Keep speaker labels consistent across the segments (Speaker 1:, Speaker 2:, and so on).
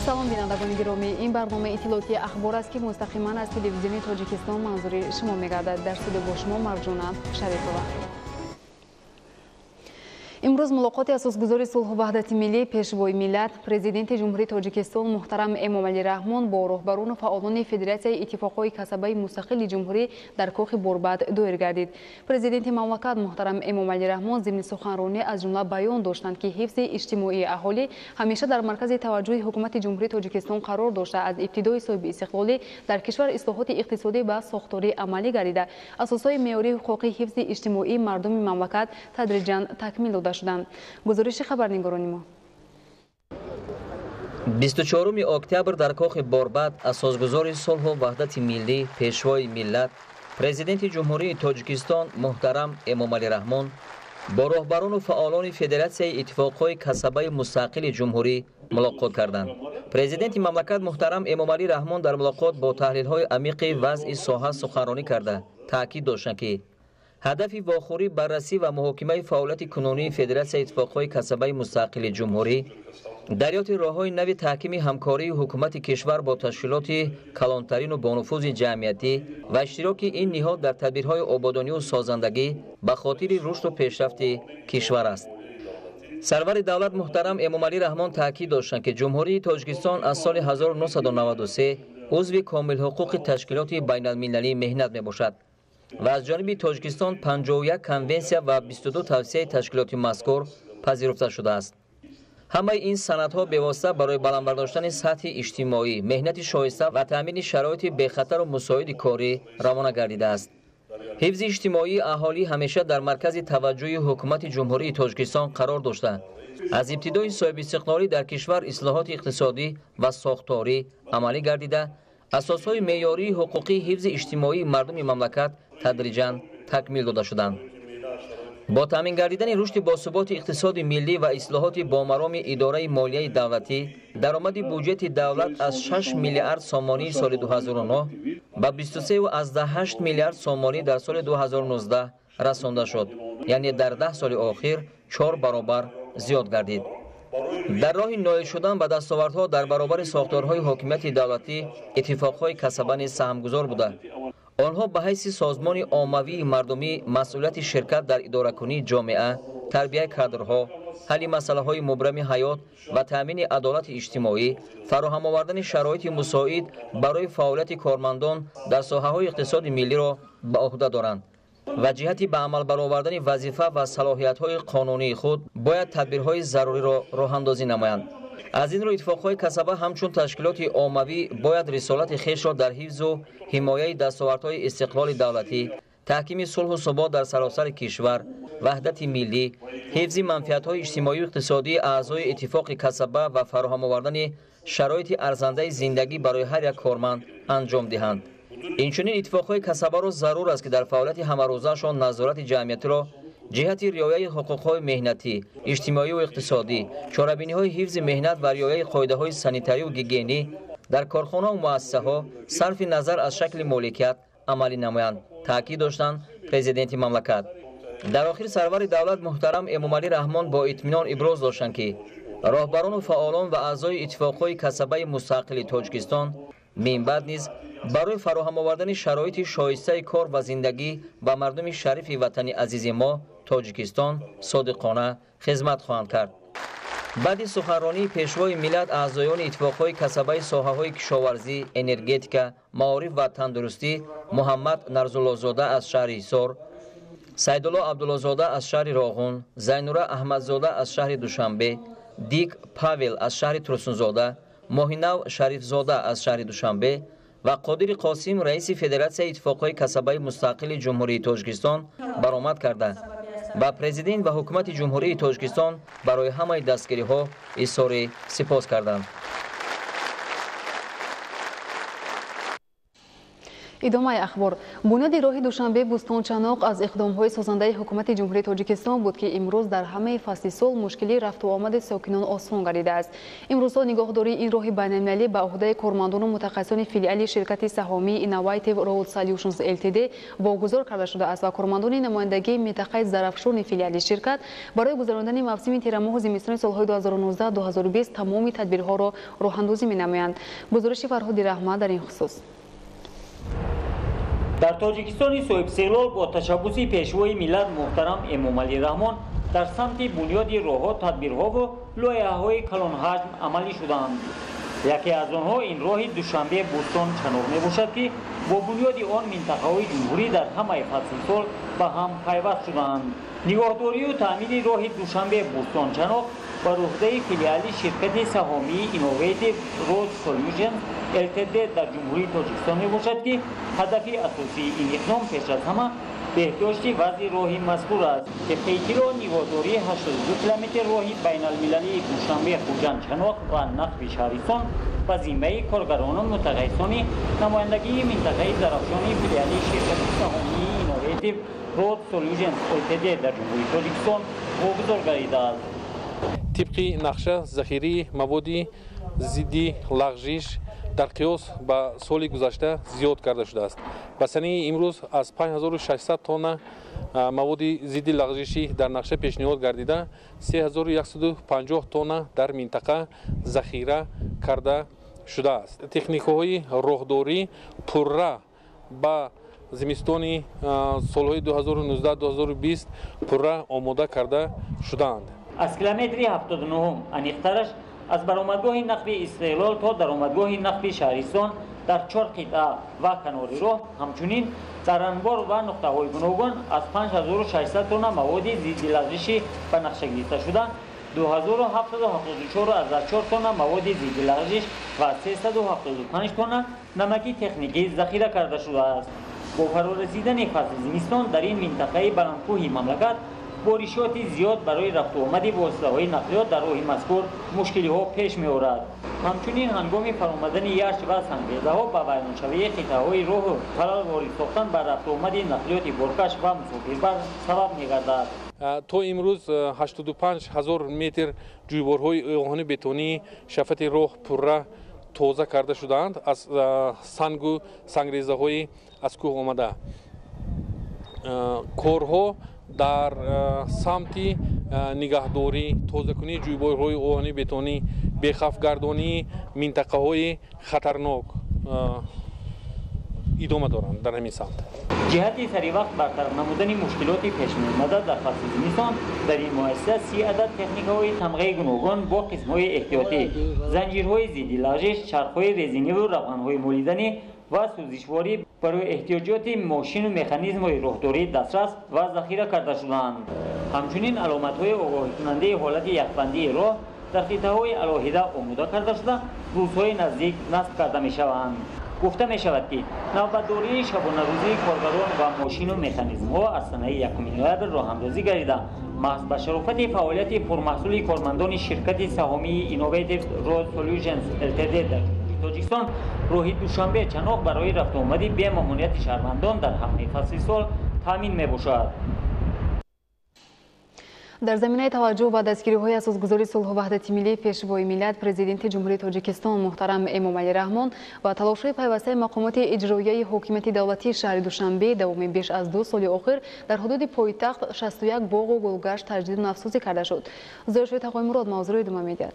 Speaker 1: салом бинандагони гиромӣ, ин барнома иттилоъоти ахбор аст ки мустақиман аз телевизиони тоҷикистон манзури шумо мегардад. дар студио бо шумо марҷона шарифова. имрӯз мулоқоти асосгузори сулҳу ваҳдати миллӣ пешвои миллат президенти ҷумҳурии тоҷикистон муҳтарам эмомалӣ раҳмон бо роҳбарону фаъолони федератсияи иттифоқҳои касабаи мустақили ҷумҳурӣ дар кохи борбад доир гардид. президенти мамлакат муҳтарам эмомалӣ раҳмон зимни суханронӣ аз ҷумла баён доштанд ки ҳифзи иҷтимоии аҳолӣ ҳамеша дар маркази таваҷҷӯҳи ҳукумати ҷумҳурии тоҷикистон қарор дошта, аз ибтидои соҳиби истиқлолӣ дар кишвар ислоҳоти иқтисодӣ ба сохторӣ амалӣ гардида, асосҳои меъёрии ҳуқуқи ҳифзи иҷтимоии мардуми мамлакат тадриҷан такмил дода шуданд. гузориши хабарнигорони мо.
Speaker 2: 24 октябр дар кохи борбад асосгузори сулҳу ваҳдати миллӣ пешвои миллат президенти ҷумҳурии тоҷикистон муҳтарам эмомалӣ раҳмон бо роҳбарону фаъолони федератсияи иттифоқҳои касабаи мустақили ҷумҳурӣ мулоқот карданд. президенти мамлакат муҳтарам эмомалӣ раҳмон дар мулоқот бо таҳлилҳои амиқи вазъи соҳа суханронӣ карда таъкид доштанд ки ҳадафи вохӯрӣ баррасӣ ва муҳокимаи фаъолияти кунунии федератсияи иттифоқҳои касабаи мустақили ҷумҳурӣ дарёти роҳҳои нави таҳкими ҳамкории ҳукумати кишвар бо ташкилоти калонтарину бонуфузи ҷамъиятӣ ва иштироки ин ниҳод дар тадбирҳои ободонию созандагӣ ба хотири рушду пешрафти кишвар аст. сарвари давлат муҳтарам эмомалӣ раҳмон таъкид доштанд ки ҷумҳурии тоҷикистон аз соли 1993 узви комилҳуқуқи ташкилоти байналмилалӣ меҳнат мебошад ва аз ҷониби тоҷикистон 51 конвенсия ва 22 тавсияи ташкилоти мазкур пазируфта шудааст. ҳамаи ин санадҳо бевосита барои баландбардоштани сатҳи иҷтимоӣ, меҳнати шоиста ва таъмини шароити бехатару мусоиди корӣ равона гардидааст. ҳифзи иҷтимоии аҳолӣ ҳамеша дар маркази таваҷҷӯҳи ҳукумати ҷумҳурии тоҷикистон қарор дошта, аз ибтидои соҳибистиқлолӣ дар кишвар ислоҳоти иқтисодӣ ва сохторӣ амалӣ гардида, асосҳои меъёрии ҳуқуқии ҳифзи иҷтимоии мардуми мамлакат тадриҷан такмил дода шуданд. бо таъмин гардидани рушди босуботи иқтисоди миллӣ ва ислоҳоти бомароми идораи молияи давлатӣ, даромади буҷети давлат аз 6 миллиард сомонии соли 2009 ба 23.8 миллиард сомонӣ дар соли 2019 расонда шуд, яъне дар 10 соли охир 4 баробар зиёд гардид. дар роҳи ноил шудан ба дастовардҳо дар баробари сохторҳои ҳокимияти давлатӣ иттифоқҳои касаба низ саҳмгузор буда. онҳо ба ҳайси созмони оммавии мардумӣ масъулияти ширкат дар идоракунии ҷомеа, тарбияи кадрҳо, ҳалли масъалаҳои мубрами ҳаёт ва таъмини адолати иҷтимоӣ, фароҳам овардани шароити мусоид барои фаъолияти кормандон дар соҳаҳои иқтисоди миллиро ба уҳда доранд ва ҷиҳати ба амал баровардани вазифа ва салоҳиятҳои қонунии худ бояд тадбирҳои заруриро роҳандозӣ намоянд. аз ин рӯ иттифоқҳои касаба ҳамчун ташкилоти оммавӣ бояд рисолати хешро дар ҳифзу ҳимояи дастовардҳои истиқлоли давлатӣ, таҳкими сулҳу субот дар саросари кишвар, ваҳдати миллӣ, ҳифзи манфиатҳои иҷтимоию иқтисодии аъзои иттифоқи касаба ва фароҳам овардани шароити арзандаи зиндагӣ барои ҳар як корманд анҷом диҳанд. инчунин иттифоқҳои касабаро зарур аст ки дар фаъолияти ҳамарӯзаашон назорати ҷамъиятиро ҷиҳати риояи ҳуқуқҳои меҳнатӣ, иҷтимоиву иқтисодӣ, чорабиниҳои ҳифзи меҳнат ва риояи қоидаҳои санитарию гигиенӣ дар корхонаҳу муассисаҳо сарфи назар аз шакли моликият амалӣ намоянд, таъкид доштанд президенти мамлакат. дар охир сарвари давлат муҳтарам эмомалӣ раҳмон бо итминон иброз доштанд ки роҳбарону фаъолон ва аъзои иттифоқҳои касабаи мустақили тоҷикистон минбаъд низ барои фароҳам овардани шароити шоистаи кор ва зиндагӣ ба мардуми шарифи ватани азизи мо тоҷикистон содиқона хизмат хоҳанд кард. баъди суханронии пешвои миллат аъзоёни иттифоқҳои касабаи соҳаҳои кишоварзӣ, энергетика, маориф ва тандурустӣ муҳаммад нарзуллозода аз шаҳри ҳисор, сайдулло абдуллозода аз шаҳри роғун, зайнура аҳмадзода аз шаҳри душанбе, дик павел аз шаҳри турсунзода, моҳинав шарифзода аз шаҳри душанбе ва қодири қосим раиси федератсияи иттифоқҳои касабаи мустақили ҷумҳурии тоҷикистон баромад карда ба президент ва ҳукумати ҷумҳурии тоҷикистон барои ҳамаи дастгириҳо изҳори сипос карданд.
Speaker 1: ادامه اخبار. بنیاد راه دوشنبه بوستانچناق از اقدام‌های سازنده حکومت جمهوری تاجیکستان بود که امروز در همه فصل سال مشکلی رفت و آمد ساکنان آسان گردیده است. امروز نگهداری این راه بین‌المللی به عهده کارمندان و متخصصان فیلیال شرکت سهامی اینوویتیو رود سولوشنز LTD واگذار کرده شده است و کارمندان نمایندگی منطقه ظرفشوی فیلیال شرکت برای گذراندن موسم تیر ماه و زمستان سال‌های 2019-2020 تمام تدبیرها را راه‌اندازی می‌نمایند. گزارش فرهاد رحمت در این خصوص.
Speaker 3: در تاجیکستان صاحب استقلال با تشبث پیشوای ملت محترم امامعلی رحمان در سمت بنیاد راه‌ها، تدبیرها و لایحه‌های کلان حجم عملی شدند. یکی از آنها این راه دوشنبه بوستان چناق میباشد که با بنیاد آن منطقه‌های جمهوری در همه فصل سال به هم پیوست شدند. نگهداری و تأمین راه دوشنبه بوستان چناق بر عهده فیلیال شرکت سهامی اینوویتیو رود سولوشنز LTD در جمهوری تاجیکستان میباشد که هدف اساسی این اقدام پیش از همه بهداشت وضع راه مذکور است که پیکر نگهداری 82 کیلومتر راه بین المللی دوشنبه خوجند چناق و نقب شهرستان و ذمه کارگران و متخصصان نمایندگی منطقه ظرفشانی فیلیال شرکت سهامی اینوویتیو رود سولوشنز LTD در جمهوری تاجیکستان واگذار گردیده است.
Speaker 4: طبق نقشه ذخیره مواد ضد لغزش در قیاس با سال گذشته زیاد کرده شده است. به سنه امروز از 5600 تن مواد ضد لغزشی در نقشه پیشنهاد گردیده 3150 تن در منطقه ذخیره کرده شده است. تکنیک‌های راهداری پرره با زمستان سال‌های 2019-2020 پرره آماده کرده شدند.
Speaker 3: از کیلومتر 79 انیق‌ترش از برآمدگاه نقب استقلال تا درآمدگاه نقب شهرستان در 4 قطعه و کنار راه همچنین در انبار و نقطه‌های گوناگون از 5600 تن مواد ضد لغزشی به نقشه گرفته شده 2774 از 4 تن مواد ضد لغزش و 375 تن نمک تکنیکی ذخیره کرده شده است. با فرارسیدن فصل زمستان در این منطقه بلندکوهی مملکت بارشات زیاد برای رفت و آمد واسطه‌های نقلیات در راه مذکور مشکلی‌ها پیش می‌آورد. همچنین هنگام فرآمدن یخ و سنگریزه‌ها به ویرانشوی قطعه‌های راه خلل وارد ساختن بر رفت و آمد نقلیات بارکش و مسافربر سبب می‌گردد.
Speaker 4: تا امروز 85000 متر جویبارهای آهن بتونی شفت راه پرره تازه کرده شدند از سنگ و سنگریزه‌های از کوه آمده. کارها در سمت نگهداری تازه‌کنی جویبارهای آهن بتونی بخفگردانی منطقه‌های خطرناک ادامه دارند در همین سمت.
Speaker 3: جهت سری وقت برطرف نمودن مشکلات پیش می‌آمده در فصل زمستان در این مؤسسه 30 عدد تکنیک‌های تمغه گوناگون با قسم‌های احتیاطی، زنجیرهای ضد لغزش، چرخ‌های رزینی و روغن‌های مالیدنی و سوزشواری برای احتیاجات ماشین و مکانیزم‌های راهداری دسترس و ذخیره کرده شدند. همچنین علامت‌های آگاهی کننده حالت یخبندی راه در قطعه‌های علاهیده آماده کرده شده روزهای نزدیک نصب کرده می‌شوند. گفته می‌شود که نوبت‌داری شبانه روزی کارگران و ماشین و مکانیزم‌ها از سنه 1 نوامبر راه‌اندازی گردیده محض به شرافت فعالیت پرمحصول کارمندان شرکت سهامی اینوویتیو رود سولوشنز LTD در تاجیکستان راه دوشنبه چناق برای رفت و آمد بی ممانعت شهروندان در همه فصل سال تامین می‌باشد.
Speaker 1: در زمینه توجه به دستگیری‌های اساسگذاری صلح و وحدت ملی پیشوای ملت پرزیدنت جمهوری تاجیکستان محترم امامعلی رحمان و تلاش‌های پیوسته مقامات اجرایی حکومت دولتی شهر دوشنبه دوام بیش از 2 سال اخیر در حدود پایتخت 61 باغ و گلگشت تجدید نفسوزی کرده شد. زیرشوی تقوی مراد موضوع ادامه می‌دهد.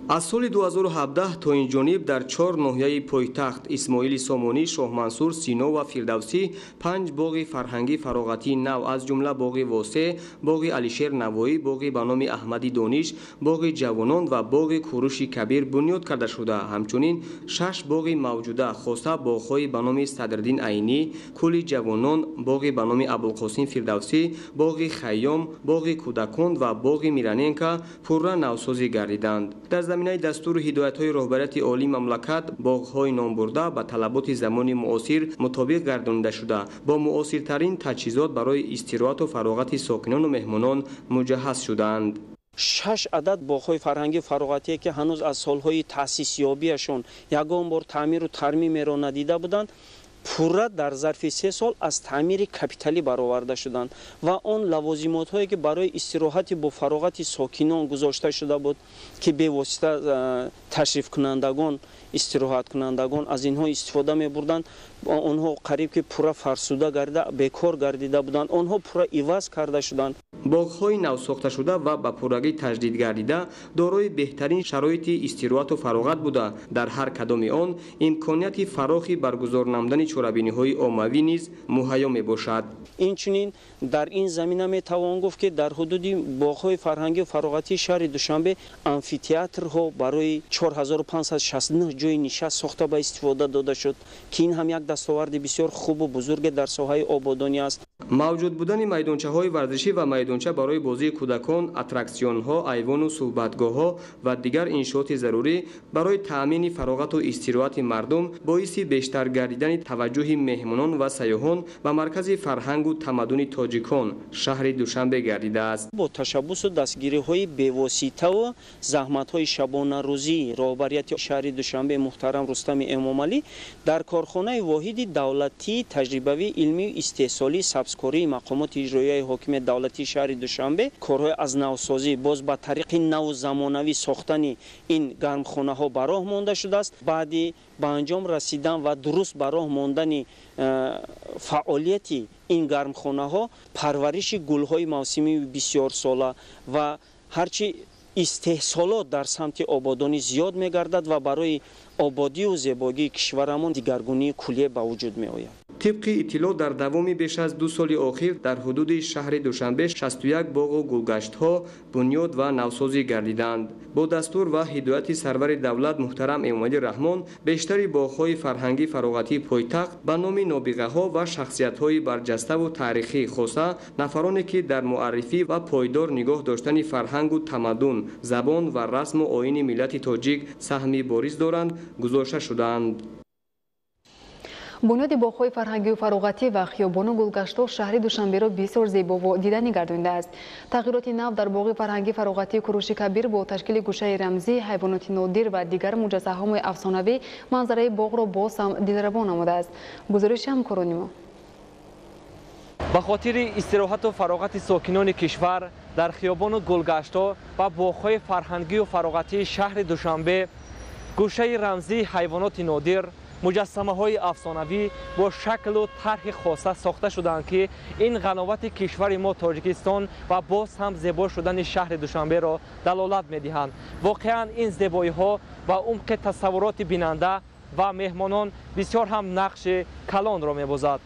Speaker 5: از سال 2017 تا این جانب در 4 ناحیه پایتخت اسماعیل سامانی، شاه منصور، سینا و فردوسی 5 باغ فرهنگی فراغتی نو از جمله باغ واسع، باغ علیشیر نوایی، باغ به نام احمدی دانش، باغ جوانان و باغ کوروش کبیر بنیاد کرده شده. همچنین 6 باغ موجوده خاصه باغ‌های به نام صدرالدین عینی، کل جوانان، باغ به نام ابوالقاسم فردوسی، باغ خیام، باغ کودکان و باغ میرانینکا پرره نوسازی گردیدند. در زمینه دستور و هدایت‌های رهبریت عالی مملکت باغ‌های نامبرده به طلبات زمان معاصر مطابق گردانیده شده با معاصرترین تجهیزات برای استراحت و فراغت ساکنان و مهمانان مجهز شدند.
Speaker 6: 6 عدد باغ‌های فرهنگی فراغتی که هنوز از سال‌های تأسیس یابیشون یگان بار تعمیر و ترمیم را ندیده بودند پورا در ظرف 3 سال از تعمیر کپیتالی برآورده شدند و آن لوازمات هایی که برای استراحت با فراغت ساکنان گذاشته شده بود که به واسطه تشریف کنندگان استراحت کنندگان از اینها استفاده می بردند، آنها قریب که پورا فرسوده گردیده بیکار گردیده بودند، آنها پورا عوض کرده شدند.
Speaker 5: باغ‌های نو ساخته شده و به پورگی تجدید گردیده دارای بهترین شرایط استراحت و فراغت بوده. در هر کدام آن امکانیت فراخی برگزار نمودن چورابینی‌های عمومی نیز مهیا میباشد.
Speaker 6: اینچنین در این زمینه می توان گفت که در حدود باغ‌های فرهنگی و فراغتی شهر دوشنبه آمفی‌تئاترها برای 4569 جای نشست ساخته به استفاده داده شد که این هم یک دستاورد بسیار خوب و بزرگ در ساحه آبادانی است.
Speaker 5: موجود بودن میدانچه‌های ورزشی و میدانچه برای بازی کودکان، اتراکسیون‌ها، ایوان و صحبتگاه‌ها و دیگر انشاءات ضروری برای تأمین فراغت و استراحت مردم باعث بیشتر گردیدن توجه مهمانان و سیاحان به مرکز فرهنگ و تمدن تاجیکان شهر دوشنبه گردیده است.
Speaker 6: با تشبث و دستگیری‌های بی‌واسطه و زحمت‌های شبانه روزی رهبریت شهر دوشنبه محترم رستم امامعلی در کارخانه واحد دولتی تجربوی علمی و استحصالی سبزکاری مقامات اجرایی حاکم دولتی شهر دوشنبه کارهای از نوسازی باز با طریق نو زمانوی ساختن این گرمخانه ها به راه مانده شده است. بعدی به انجام رسیدن و درست به راه ماندن فعالیت این گرمخانه ها پرورش گل های موسمی بسیار ساله و هرچی استحصالات در سمت آبادانی زیاد می گردد و برای آبادی و زیبایی کشورمان دیگرگونی کلیه به وجود می آید.
Speaker 5: طبق اطلاع در دوام بیش از 2 سال اخیر در حدود شهر دوشنبه 61 باغ و گلگشت‌ها بنیاد و نوسازی گردیدند. با دستور و هدایت سرور دولت محترم امامعلی رحمان بیشتر باغ‌های فرهنگی فراغتی پایتخت به نام نابغه‌ها و شخصیت‌های برجسته و تاریخی خاصه نفرانی که در معرفی و پایدار نگاه داشتن فرهنگ و تمدن، زبان و رسم و آیین ملت تاجیک سهمی بارز دارند گذاشته شدند.
Speaker 1: بنیاد باغ‌های فرهنگی و فراغتی و خیابان و گلگشت‌ها شهر دوشنبه را بسیار زیبا و دیدنی گردانده است. تغییرات نو در باغ فرهنگی فراغتی کوروش کبیر با تشکیل گوشه رمزی، حیوانات نادر و دیگر مجسمه‌های افسانه‌ای منظره باغ را باز هم دلربا نموده است. گزارش همکاران ما.
Speaker 7: به خاطر استراحت و فراغت ساکنان کشور در خیابان و گلگشت‌ها و باغ‌های فرهنگی و فراغتی شهر دوشنبه گوشه رمزی، حیوانات نادر، مجسمه های افسانوی با شکل و طرح خاصه ساخته شدند که این قناوت کشور ما تاجیکستان و باز هم زیبا شدن شهر دوشنبه را دلالت می‌دهند. واقعا این زیبایی ها و عمق تصورات بیننده و مهمانان بسیار هم نقش کلان را می‌بازد.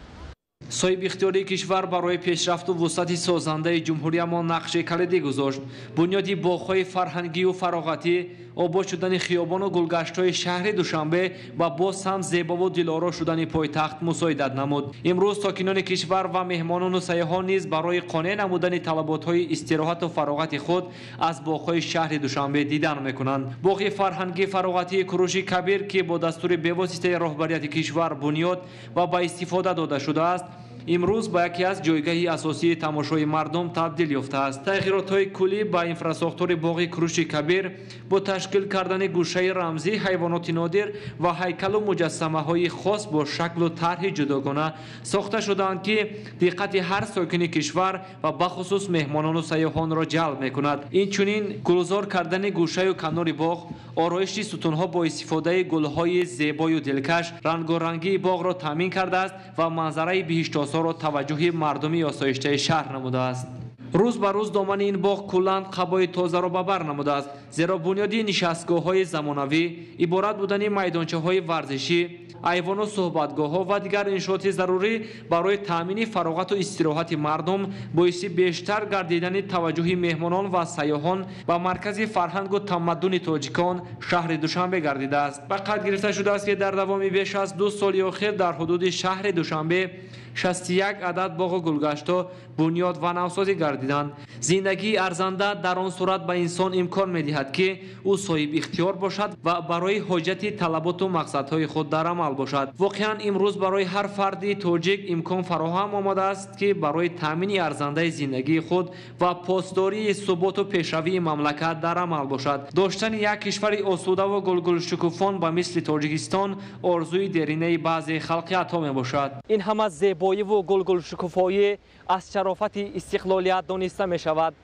Speaker 7: صاحب اختیاری کشور برای پیشرفت و وسعت سازنده جمهوری ما نقش کلیدی گذاشت. بنیاد باغ‌های فرهنگی و فراغتی، آباد شدن خیابان و گلگشت‌های شهر دوشنبه و باز هم زیبا و دلارا شدن پایتخت مساعدت نمود. امروز ساکنان کشور و مهمانان و سیاحان نیز برای قانع نمودن طلبات‌های استراحت و فراغت خود از باغ‌های شهر دوشنبه دیدن می‌کنند. باغ فرهنگی فراغتی کوروش کبیر که با دستور بواسطه رهبریت کشور بنیاد و با استفاده داده شده است، امروز با یکی از جایگاه اساسی تماشای مردم تبدیل یافته است. تغییرات‌های کلی با انفراستراکچور باغ کوروش کبیر با تشکیل کردن گوشه رمزی، حیوانات نادر و هیکل و مجسمه‌های خاص با شکل و طرح جداگانه ساخته شدند که دقت هر ساکن کشور و بخصوص مهمانان و سیاحان را جلب می‌کند. اینچنین گلزار کردن گوشه و کنار باغ، آرایش ستون‌ها با استفاده گل‌های زیبا و دلکش رنگارنگی باغ را تامین کرده است و منظره بهشت را توجه مردمی آسایشته شهر نموده است. روز به روز دامن این باغ کلند قبای تازه را به بر نموده است، زیرا بنیادی نشستگاه‌های زمانوی عبارت بودن میدانچه‌های ورزشی، ایوان و صحبتگاه‌ها و دیگر انشاءات ضروری برای تامین فراغت و استراحت مردم باعث بیشتر گردیدن توجه مهمانان و سیاحان به مرکز فرهنگ و تمدن تاجیکان شهر دوشنبه گردیده است. به قید گرفته شده است که در دوام بیش از 2 سال اخیر در حدود شهر دوشنبه
Speaker 8: 61 عدد باغ گلگشتا بنیاد و نوسازی گردیدند. زندگی ارزنده در آن صورت به انسان امکان می‌دهد که او صاحب اختیار باشد و برای حاجت طلبات و مقصدهای خود در عمل باشد. واقعا امروز برای هر فرد تاجیک امکان فراهم آمده است که برای تامین ارزنده زندگی خود و پاسداری ثبات و پیشروی مملکت در عمل باشد. داشتن یک کشور آسوده و گلگل شکوفان به مثل تاجیکستان آرزوی درینه بعضی خلقیت‌ها میباشد.
Speaker 7: این همه زیبایی و گلگل شکوفایی از شرافت استقلالیت دانسته می شود.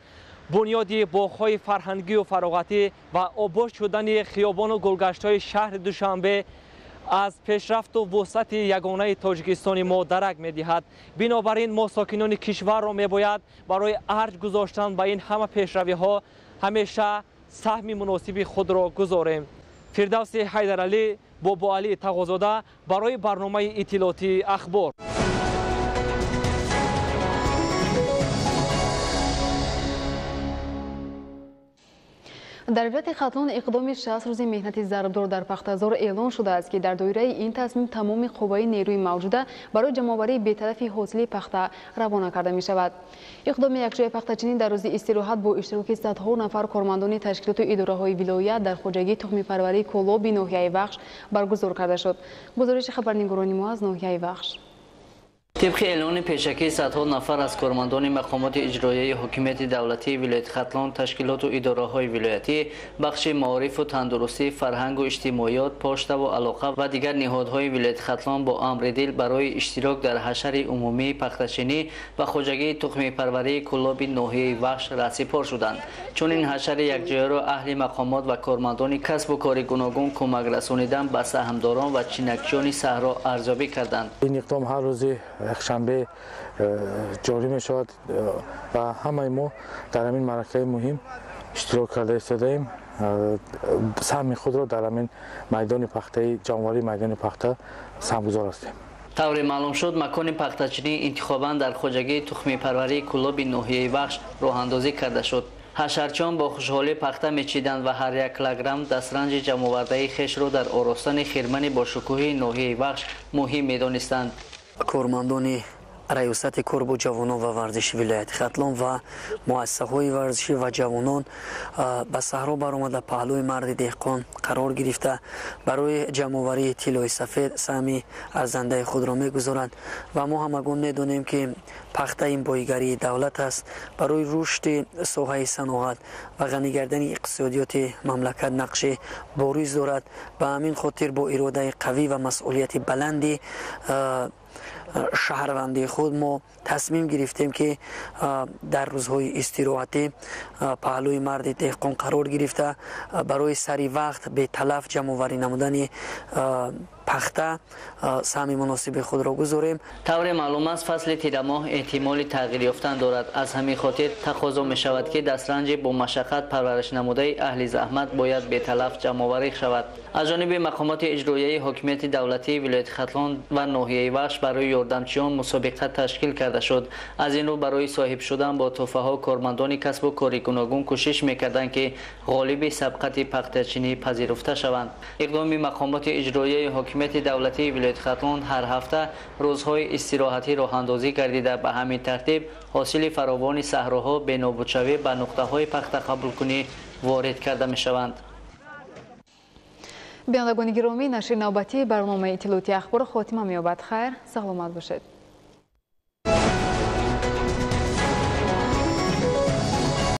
Speaker 7: بنیاد باغ‌های فرهنگی و فراغتی و آباد شدن خیابان و گلگشت‌های شهر دوشنبه از پیشرفت و وسعت یگانه تاجیکستان ما درک می‌دهد. بنابراین ما ساکنان کشور را می‌باید برای ارج گذاشتن به این همه پیشروی‌ها همیشه سهم مناسب خود را گذاریم. فردوس حیدرعلی بابا علی تقوزاده برای برنامه اطلاعاتی اخبار.
Speaker 1: در ولایت ختلان اقدام 60 روز مهنت ضربدار در پخته‌زار اعلان شده است که در دایره این تصمیم تمام قوای نیروی موجوده برای جمع‌آوری بی‌طرفی حاصل پخته روانه کرده می شود. اقدام یکجای پخته‌چینی در روز استراحت با اشتراک صدها نفر کارمندان تشکیلات و اداره‌های ولایت در خواجگی تخم پروری کلاب ناحیه وخش برگزار کرده شد. گزارش خبرنگاران ما از ناحیه وخش.
Speaker 9: طبق اعلان پیشکی صدها نفر از کارمندان مقامات اجرایی حکومت دولتی ولایت ختلان، تشکیلات و اداره‌های ولایتی، بخش معارف و تندرستی، فرهنگ و اجتماعیات، پاشته و علاقه و دیگر نهادهای ولایت ختلان با امر دل برای اشتراک در حشر عمومی پخته‌چینی و خواجگی تخم پروری کلاب ناحیه وخش رسیپار شدند. چون این حشر یکجایی را اهل مقامات و کارمندان کسب و کار گوناگون کمک رسانیدن به سهامداران و چینکچیان صحرا ارزیابی کردند.
Speaker 10: این اقدام هر روز یکشنبه جاری می شود و همه ما در این معرکه مهم اشتراک کرده ایستادیم. سهم خود را در این میدان پخته جمع‌آوری میدان پخته سهمگزار هستیم.
Speaker 9: طور معلوم شد مکان پخته‌چینی انتخاباً در خواجگی تخم پروری کلاب ناحیه وخش راه اندازی کرده شد. حشرچیان با خوشحالی پخته میچیدند و هر یک کیلوگرم دسترنج جمع‌آورده خویش را در آراستن خرمن با شکوه ناحیه وخش مهم می‌دانستند.
Speaker 11: کارمندان ریاست کار با جوانان و ورزش ولایت ختلان و مؤسسه‌های ورزشی و جوانان به صحرا برآمده پهلوی مرد دهقان قرار گرفته برای جمع‌آوری طلای سفید سهمی ارزنده خود را می‌گذارند و ما همگان می‌دانیم که پخته این بایگری دولت است برای رشد ساحه صنعت و غنی کردن اقتصادیات مملکت نقش بارز دارد. به همین خاطر با اراده قوی و مسئولیت بلندی شهروندی خود ما تصمیم گرفتیم که در روزهای استراحتی پهلوی مرد دهقان قرار گرفته برای سری وقت به تلف جمع‌آوری نمودن پخته سهم مناسب خود را گذاریم.
Speaker 9: طور معلوم است فصل تیر ماه احتمال تغییر یافتن دارد. از همین خاطر تقاضا می شود که دسترنج با مشقت پرورش نموده اهل زحمت باید به تلف جمع‌آوری شود. از جانب مقامات اجرایی حکومت دولتی ولایت ختلان و ناحیه وخش برای یاردمچیان مسابقه تشکیل کرده شد. از این رو برای صاحب شدن با تحفه ها کارمندان کسب و کار گوناگون کوشش می‌کردند که غالب سبقت پخته‌چینی پذیرفته شوند. اقدام مقامات اجرایی حکومت دولتی ولایت ختلان هر هفته روزهای استراحتی راه اندازی گردیده به همین ترتیب حاصل فراوان صحراها به نابودشوی به نقطه‌های پخته قبول کنی وارد کرده می‌شوند.
Speaker 1: بینندگان گرامی، نشر نوبتی برنامه اطلاعاتی اخبار خاتمه می‌یابد. خیر، سلامت باشید.